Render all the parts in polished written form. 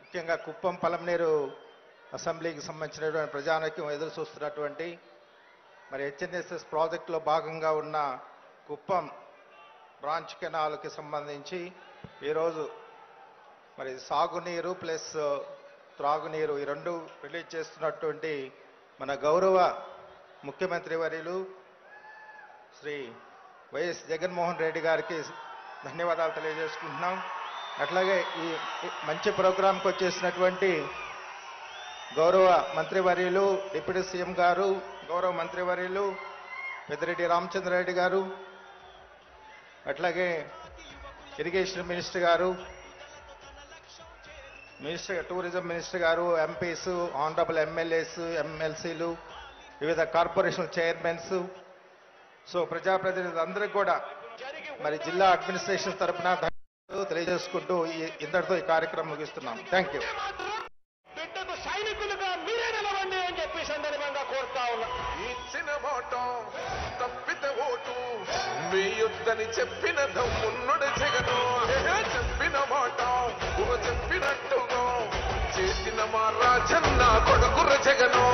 ముఖ్యంగా కుప్పం పలమనేరు అసెంబ్లీకి సంబంధించినటువంటి ప్రజానైక్యం ఎదురు చూస్తున్నటువంటి మరి హెచ్ఎన్ఎస్ఎస్ ప్రాజెక్టులో భాగంగా ఉన్న కుప్పం బ్రాంచ్ కెనాల్కి సంబంధించి ఈరోజు మరి సాగునీరు ప్లస్ త్రాగునీరు ఈ రెండు రిలీజ్ చేస్తున్నటువంటి మన గౌరవ ముఖ్యమంత్రి వర్యులు శ్రీ వైఎస్ జగన్మోహన్ రెడ్డి గారికి ధన్యవాదాలు తెలియజేసుకుంటున్నాం. అట్లాగే ఈ మంచి ప్రోగ్రాంకి వచ్చేసినటువంటి గౌరవ మంత్రివర్యులు డిప్యూటీ సీఎం గారు, గౌరవ మంత్రివర్యులు పెద్దిరెడ్డి రామచంద్రారెడ్డి గారు, అట్లాగే ఇరిగేషన్ మినిస్టర్ గారు, టూరిజం మినిస్టర్ గారు, ఎంపీస్, ఆనరబుల్ ఎమ్మెల్యేస్, ఎమ్మెల్సీలు, వివిధ కార్పొరేషన్ చైర్మన్స్, సో ప్రజాప్రతినిధులు అందరికీ కూడా మరి జిల్లా అడ్మినిస్ట్రేషన్ తరఫున తెలియజేసుకుంటూ ఇంతటితో ఈ కార్యక్రమం ముగిస్తున్నాం. Thank you. బిడ్డకు సైనికులుగా మీరే నిలవండి అని చెప్పి సందర్భంగా కోరుతా ఉన్నా. ఇచ్చిన మాట తప్పితే ఓటు వేయొద్దని చెప్పిన దమ్మున్నడు జగను. చెప్పిన మాట చెప్పినట్టుగా చేసిన మా రాజన్న కొడుకుర జగను.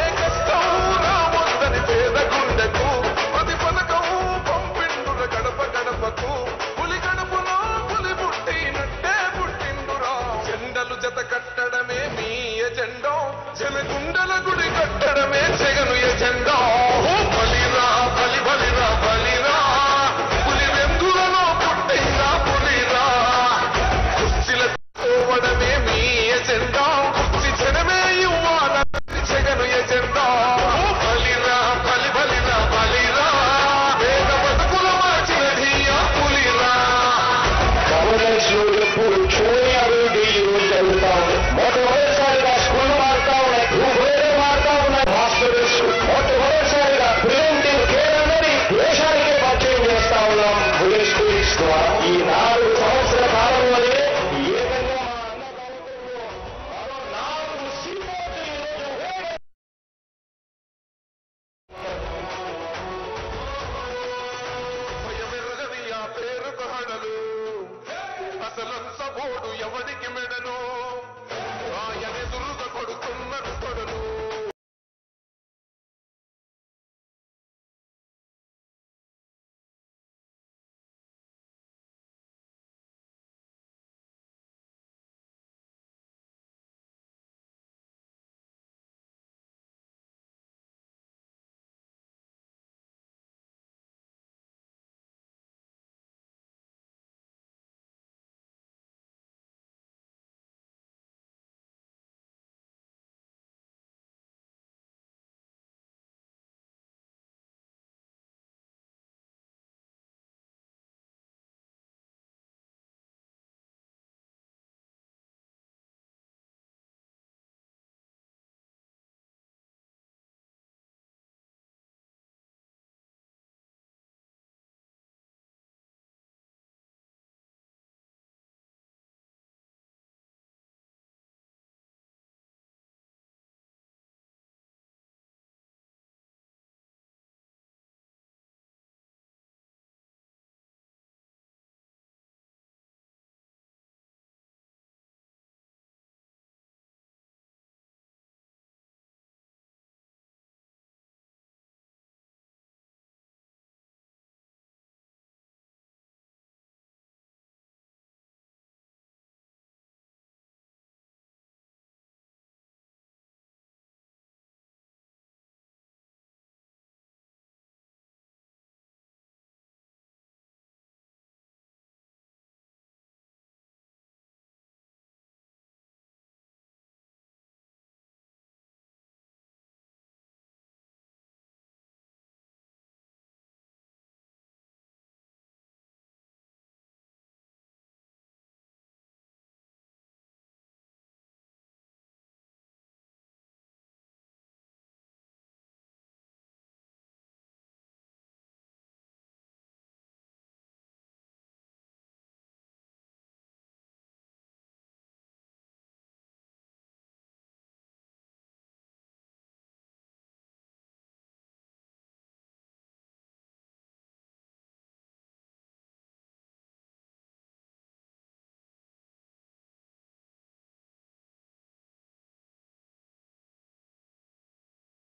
ఏ కష్టం రావద్దని పేద గుండెకు ప్రతి పథకం పంపిండుర గడప గడపకు. పులి గడపలో పులి పుట్టినట్టే పుట్టిండురా. జెండలు జత కట్టడమే మీ ఎజెండా, జనగుండల గుడి కట్టడమే జగను ఎజెండా. బలిరా బలి బలిరా బలిరా, పులి వెందులలో పుట్టిందా పులిరా. కుర్చీల పోవడమే మీ ఎజెండా, కుర్చీ జనమే ఇవ్వాలని జగను ఎజెండా. బలిరా బలి బలిరా బలిరా, వేద బతుకుల మార్చిన ధీయా పులిరా. గవర్నెన్స్ లో ఎప్పుడు చూడని అభివృద్ధి జరుగుతా ఉంది. మొట్టమొదటిసారిగా స్కూల్ మారుతా ఉన్నాయి, భూభేదం మారుతా ఉన్నాయి, హాస్పిటల్స్ మొట్టమొదటిసారిగా ప్రివెంటివ్ కేర్ అనేది దేశానికే పరిచయం చేస్తా ఉన్నాం పోలీస్ స్కూల్స్ ద్వారా. ఈ 4 సంవత్సరాల కాలంలోనే ఏకంగా మా అన్నదాతల్లో మరో 4 సీపోర్టులు ఈరోజు భయమెరగని ఆ పేరుకు హడలు, అసలంత బోడు ఎవడికి మెడను. ఆయనెదురుగా కొడుతున్నది కొడలు.